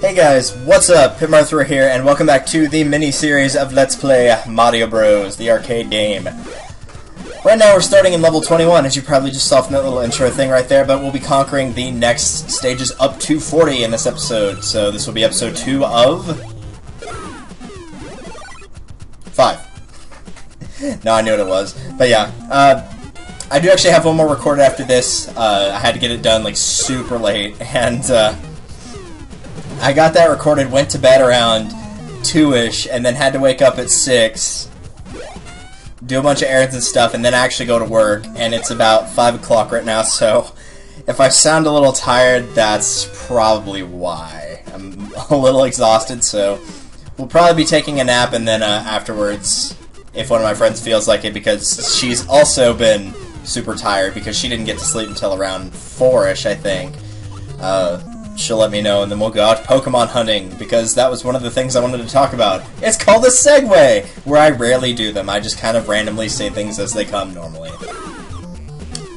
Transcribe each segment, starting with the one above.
Hey guys, what's up? Pitmarthra here, and welcome back to the mini-series of Let's Play Mario Bros, the arcade game. Right now we're starting in level 21, as you probably just saw from that little intro thing right there, but we'll be conquering the next stages up to 40 in this episode. So this will be episode 2 of... 5. No, I knew what it was. But yeah, I do actually have one more recorded after this. I had to get it done like super late, and I got that recorded, went to bed around 2-ish, and then had to wake up at 6, do a bunch of errands and stuff, and then actually go to work, and it's about 5 o'clock right now, so if I sound a little tired, that's probably why. I'm a little exhausted, so we'll probably be taking a nap, and then afterwards, if one of my friends feels like it, because she's also been super tired, because she didn't get to sleep until around 4-ish, I think. She'll let me know, and then we'll go out Pokemon hunting, because that was one of the things I wanted to talk about. It's called a segue, where I rarely do them. I just kind of randomly say things as they come normally.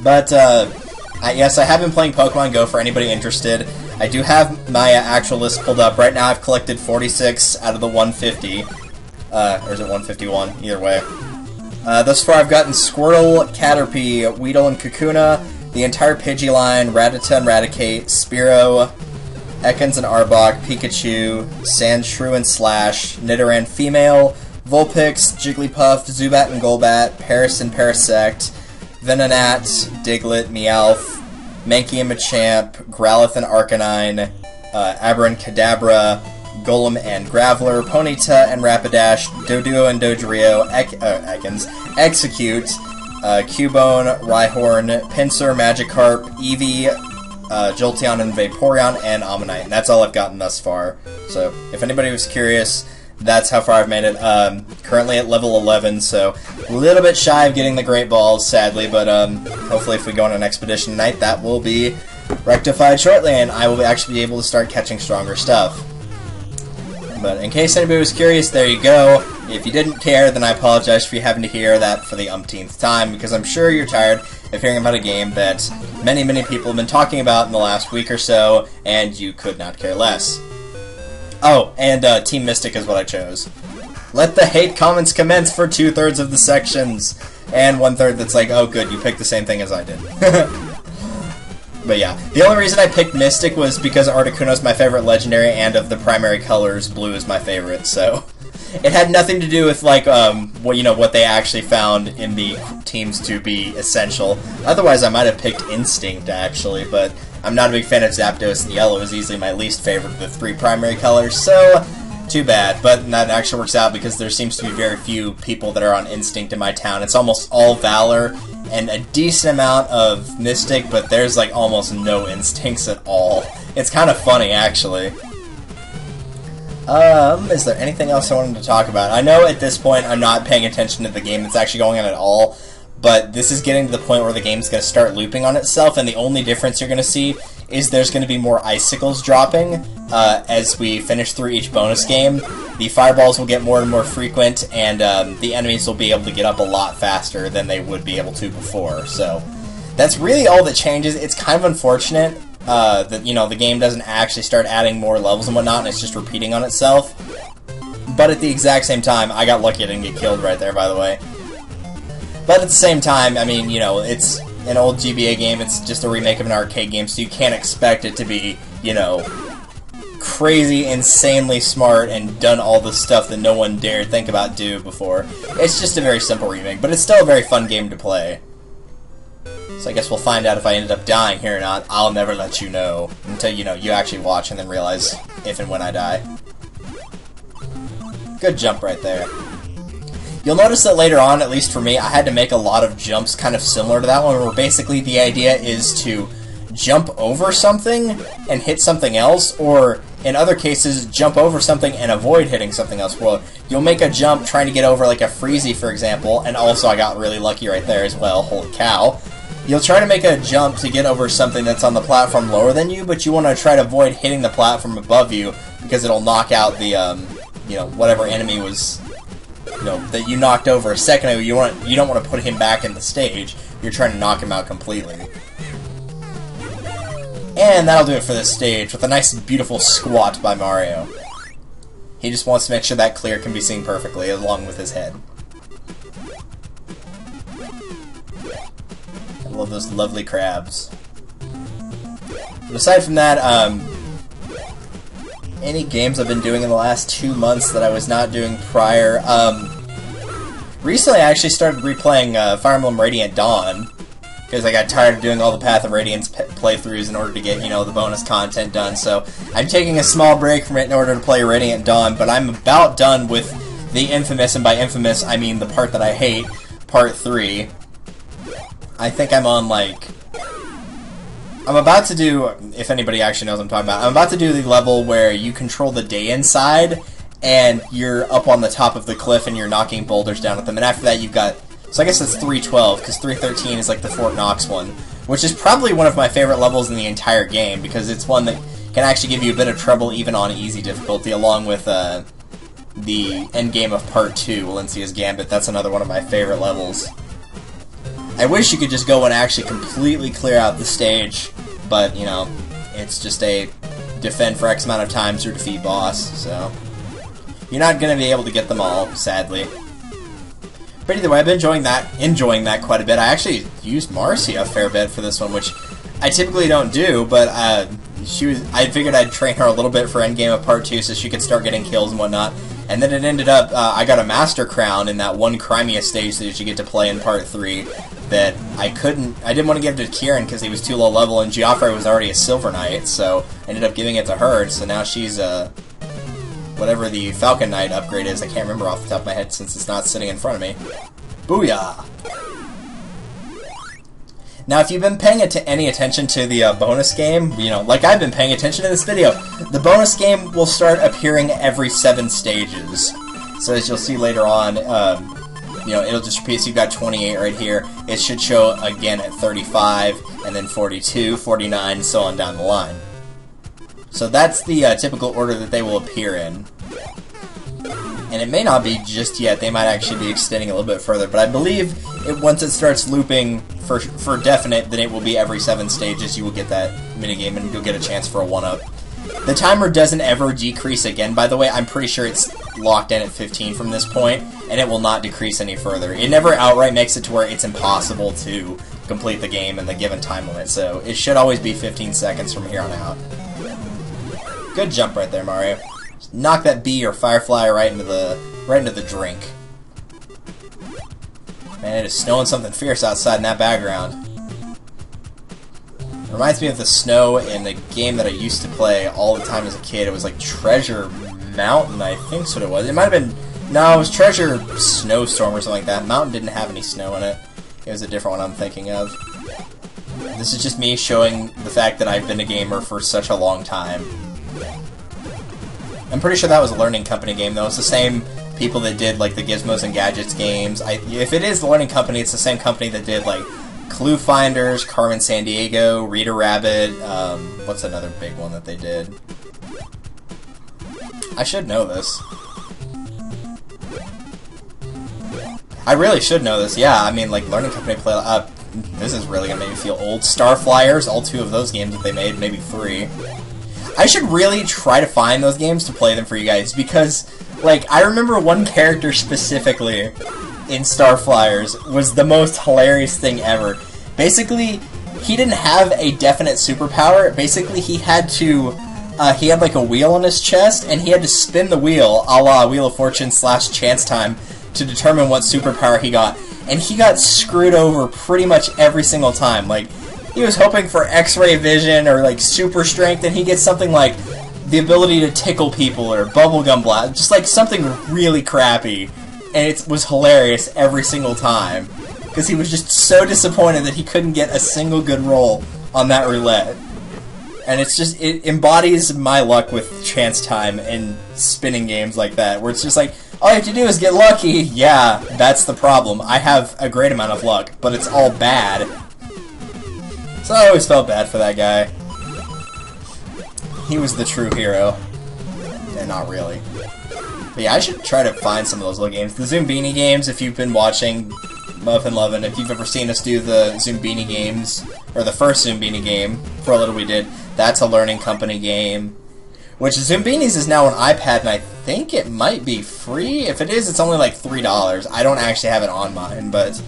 But, yes, I have been playing Pokemon Go for anybody interested. I do have my actual list pulled up. Right now I've collected 46 out of the 150. Or is it 151? Either way. Thus far I've gotten Squirtle, Caterpie, Weedle, and Kakuna, the entire Pidgey line, Rattata and Raticate, Spearow, Ekans and Arbok, Pikachu, Sandshrew and Slash, Nidoran Female, Vulpix, Jigglypuff, Zubat and Golbat, Paras and Parasect, Venonat, Diglett, Meowth, Mankey and Machamp, Growlithe and Arcanine, Abracadabra, Golem and Graveler, Ponyta and Rapidash, Doduo and Dodrio, Ekans, Execute, Cubone, Rhyhorn, Pinsir, Magikarp, Eevee, Jolteon and Vaporeon, and Ammonite. And that's all I've gotten thus far. So, if anybody was curious, that's how far I've made it. Currently at level 11, so a little bit shy of getting the Great Balls, sadly, but hopefully if we go on an expedition tonight, that will be rectified shortly, and I will actually be able to start catching stronger stuff. But in case anybody was curious, there you go. If you didn't care, then I apologize for you having to hear that for the umpteenth time, because I'm sure you're tired of hearing about a game that many, many people have been talking about in the last week or so, and you could not care less. Oh, and Team Mystic is what I chose. Let the hate comments commence for 2/3 of the sections, and 1/3 that's like, oh good, you picked the same thing as I did. But yeah, the only reason I picked Mystic was because Articuno's my favorite legendary, and of the primary colors, blue is my favorite, so it had nothing to do with, like, what they actually found in the teams to be essential. Otherwise, I might have picked Instinct, actually, but I'm not a big fan of Zapdos, and yellow is easily my least favorite of the 3 primary colors, so too bad. But that actually works out because there seems to be very few people that are on Instinct in my town. It's almost all Valor and a decent amount of Mystic, but there's, like, almost no Instincts at all. It's kind of funny, actually. Is there anything else I wanted to talk about? I know at this point I'm not paying attention to the game that's actually going on at all, but this is getting to the point where the game's going to start looping on itself, and the only difference you're going to see is there's going to be more Icicles dropping as we finish through each bonus game. The fireballs will get more and more frequent, and the enemies will be able to get up a lot faster than they would be able to before. So that's really all that changes. It's kind of unfortunate that, the game doesn't actually start adding more levels and whatnot, and it's just repeating on itself. But at the exact same time, I got lucky I didn't get killed right there, by the way. But at the same time, I mean, it's an old GBA game, it's just a remake of an arcade game, so you can't expect it to be, crazy, insanely smart, and done all the stuff that no one dared think about doing before. It's just a very simple remake, but it's still a very fun game to play. So I guess we'll find out if I ended up dying here or not. I'll never let you know until, you actually watch and then realize if and when I die. Good jump right there. You'll notice that later on, at least for me, I had to make a lot of jumps kind of similar to that one, where basically the idea is to jump over something and hit something else, or in other cases, jump over something and avoid hitting something else. Well, you'll make a jump trying to get over like a Freezy, for example, and also I got really lucky right there as well, holy cow. You'll try to make a jump to get over something that's on the platform lower than you, but you want to try to avoid hitting the platform above you, because it'll knock out the, whatever enemy was, that you knocked over a second ago. You don't want to put him back in the stage. You're trying to knock him out completely. And that'll do it for this stage, with a nice, beautiful squat by Mario. He just wants to make sure that clear can be seen perfectly, along with his head. I love those lovely crabs. But aside from that, any games I've been doing in the last 2 months that I was not doing prior, recently I actually started replaying Fire Emblem Radiant Dawn, because I got tired of doing all the Path of Radiance playthroughs in order to get, you know, the bonus content done, so I'm taking a small break from it in order to play Radiant Dawn, but I'm about done with the infamous, and by infamous I mean the part that I hate, Part 3. I think I'm on, like... I'm about to do, if anybody actually knows what I'm talking about, I'm about to do the level where you control the day inside, and you're up on the top of the cliff and you're knocking boulders down at them, and after that you've got... So I guess it's 312, because 313 is like the Fort Knox one, which is probably one of my favorite levels in the entire game, because it's one that can actually give you a bit of trouble even on easy difficulty, along with the endgame of Part 2, Valencia's Gambit. That's another one of my favorite levels. I wish you could just go and actually completely clear out the stage, but, you know, it's just a defend for X amount of times or defeat boss, so... You're not going to be able to get them all, sadly. But either way, I've been enjoying that quite a bit. I actually used Marcy a fair bit for this one, which I typically don't do, but I figured I'd train her a little bit for endgame of Part 2 so she could start getting kills and whatnot. And then it ended up, I got a Master Crown in that one Crimea stage that you get to play in Part 3 that I didn't want to give to Kieran because he was too low level, and Geoffrey was already a Silver Knight, so I ended up giving it to her, so now she's, whatever the Falcon Knight upgrade is. I can't remember off the top of my head since it's not sitting in front of me. Booyah! Now, if you've been paying any attention to the bonus game, you know, like I've been paying attention to this video, the bonus game will start appearing every 7 stages. So as you'll see later on, you know, it'll just repeat. So you've got 28 right here. It should show again at 35, and then 42, 49, and so on down the line. So that's the typical order that they will appear in. And it may not be just yet. They might actually be extending a little bit further. But I believe once it starts looping for definite, then it will be every 7 stages you will get that minigame and you'll get a chance for a 1-up. The timer doesn't ever decrease again, by the way. I'm pretty sure it's locked in at 15 from this point, and it will not decrease any further. It never outright makes it to where it's impossible to complete the game in the given time limit. So it should always be 15 seconds from here on out. Good jump right there, Mario. Just knock that bee or firefly right into the drink. Man, it is snowing something fierce outside in that background. It reminds me of the snow in the game that I used to play all the time as a kid. It was like Treasure Mountain, I think that's what it was. It might have been... No, it was Treasure Snowstorm or something like that. Mountain didn't have any snow in it. It was a different one I'm thinking of. This is just me showing the fact that I've been a gamer for such a long time. I'm pretty sure that was a Learning Company game, though. It's the same people that did, like, the Gizmos and Gadgets games. If it is the Learning Company, it's the same company that did, like, Clue Finders, Carmen Sandiego, Rita Rabbit, what's another big one that they did? I should know this. I really should know this, yeah. I mean, like, Learning Company play... this is really gonna make me feel old. Star Flyers, all 2 of those games that they made, maybe 3. I should really try to find those games to play them for you guys, because, like, I remember one character specifically in Star Flyers was the most hilarious thing ever. Basically, he didn't have a definite superpower. Basically, he had to, he had, like, a wheel on his chest, and he had to spin the wheel, a la Wheel of Fortune / Chance Time, to determine what superpower he got. And he got screwed over pretty much every single time. Like, he was hoping for X-ray vision or, like, super strength, and he gets something like the ability to tickle people or bubblegum blast. Just, like, something really crappy. And it was hilarious every single time. Because he was just so disappointed that he couldn't get a single good roll on that roulette. And it's just, it embodies my luck with Chance Time and spinning games like that, where it's just like, all you have to do is get lucky. Yeah, that's the problem. I have a great amount of luck, but it's all bad. So I always felt bad for that guy. He was the true hero. And not really. But yeah, I should try to find some of those little games. The Zoombini games, if you've been watching Muffin Lovin', if you've ever seen us do the Zoombini games, or the first Zoombini game, for a little we did, That's a Learning Company game. Which Zoombinis is now on iPad, and I think it might be free. If it is, it's only like $3. I don't actually have it on mine, but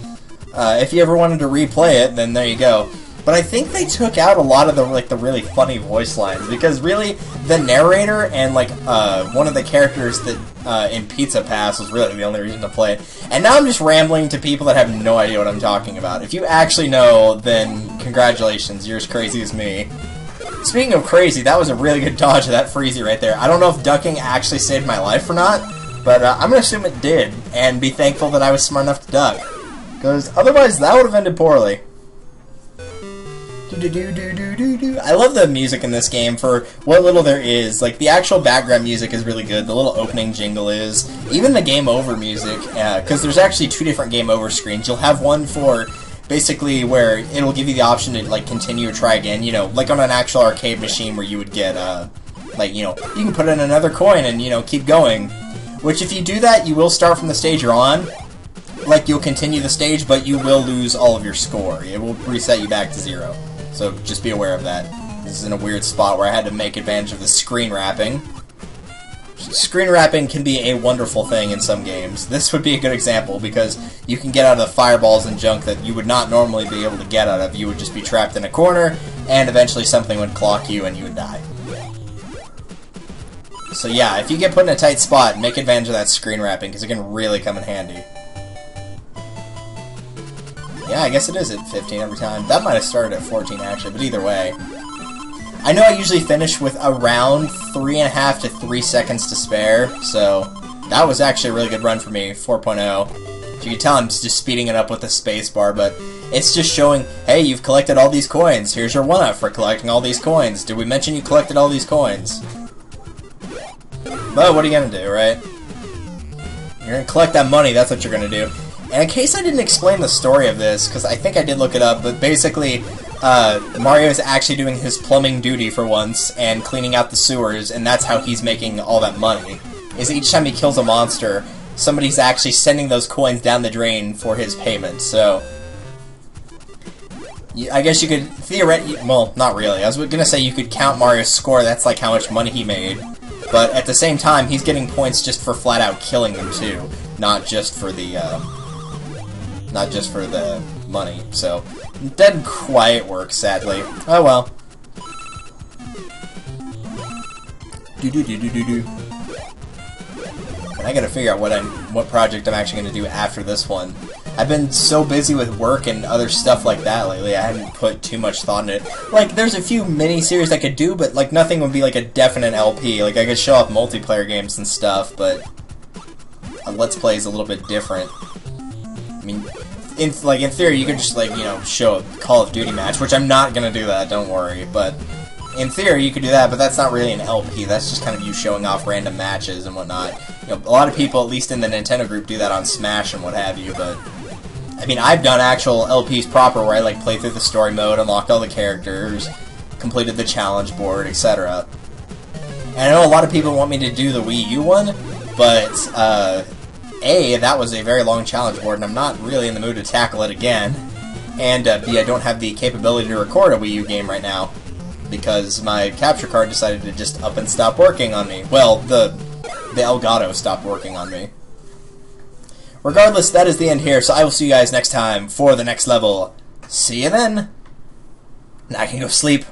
if you ever wanted to replay it, then there you go. But I think they took out a lot of the really funny voice lines, because really the narrator and one of the characters that in Pizza Pass was really the only reason to play it. And now I'm just rambling to people that have no idea what I'm talking about. If you actually know, then congratulations, you're as crazy as me. Speaking of crazy, that was a really good dodge of that freezy right there. I don't know if ducking actually saved my life or not, but I'm going to assume it did, and be thankful that I was smart enough to duck. Because otherwise, that would have ended poorly. I love the music in this game for what little there is. Like, the actual background music is really good, the little opening jingle is. Even the game over music, because there's actually 2 different game over screens. You'll have one for basically where it'll give you the option to continue or try again, like on an actual arcade machine where you would get you can put in another coin and keep going, which if you do that you will start from the stage you're on, you'll continue the stage, but you will lose all of your score. It will reset you back to 0, so just be aware of that. This is in a weird spot where I had to make advantage of the screen wrapping. Screen wrapping can be a wonderful thing in some games. This would be a good example, because you can get out of the fireballs and junk that you would not normally be able to get out of. You would just be trapped in a corner, and eventually something would clock you and you would die. So yeah, if you get put in a tight spot, make advantage of that screen wrapping, because it can really come in handy. Yeah, I guess it is at 15 every time. That might have started at 14 actually, but either way. I know I usually finish with around 3.5 to 3 seconds to spare, so that was actually a really good run for me, 4.0. You can tell I'm just speeding it up with the spacebar, but it's just showing, hey, you've collected all these coins. Here's your 1-up for collecting all these coins. Did we mention you collected all these coins? But what are you going to do, right? You're going to collect that money, that's what you're going to do. And in case I didn't explain the story of this, because I think I did look it up, but basically Mario is actually doing his plumbing duty for once and cleaning out the sewers, and that's how he's making all that money. Is each time he kills a monster, somebody's actually sending those coins down the drain for his payment. So I guess you could theoretically, well, not really. I was gonna say you could count Mario's score. That's like how much money he made. But at the same time, he's getting points just for flat out killing them too, not just for the money. So it doesn't quite work, sadly. Oh well. And I gotta figure out what project I'm actually gonna do after this one. I've been so busy with work and other stuff like that lately, I haven't put too much thought into it. There's a few mini-series I could do, but nothing would be a definite LP. I could show off multiplayer games and stuff, but a Let's Play is a little bit different. I mean, in theory, you could just, show a Call of Duty match, which I'm not gonna do that, don't worry, but in theory, you could do that, but that's not really an LP. That's just kind of you showing off random matches and whatnot. A lot of people, at least in the Nintendo group, do that on Smash and what have you, but I mean, I've done actual LPs proper where I play through the story mode, unlocked all the characters, completed the challenge board, etc. And I know a lot of people want me to do the Wii U one, but A, that was a very long challenge board, and I'm not really in the mood to tackle it again. And B, I don't have the capability to record a Wii U game right now, because my capture card decided to just up and stop working on me. Well, the Elgato stopped working on me. Regardless, that is the end here, so I will see you guys next time for the next level. See you then! Now I can go sleep.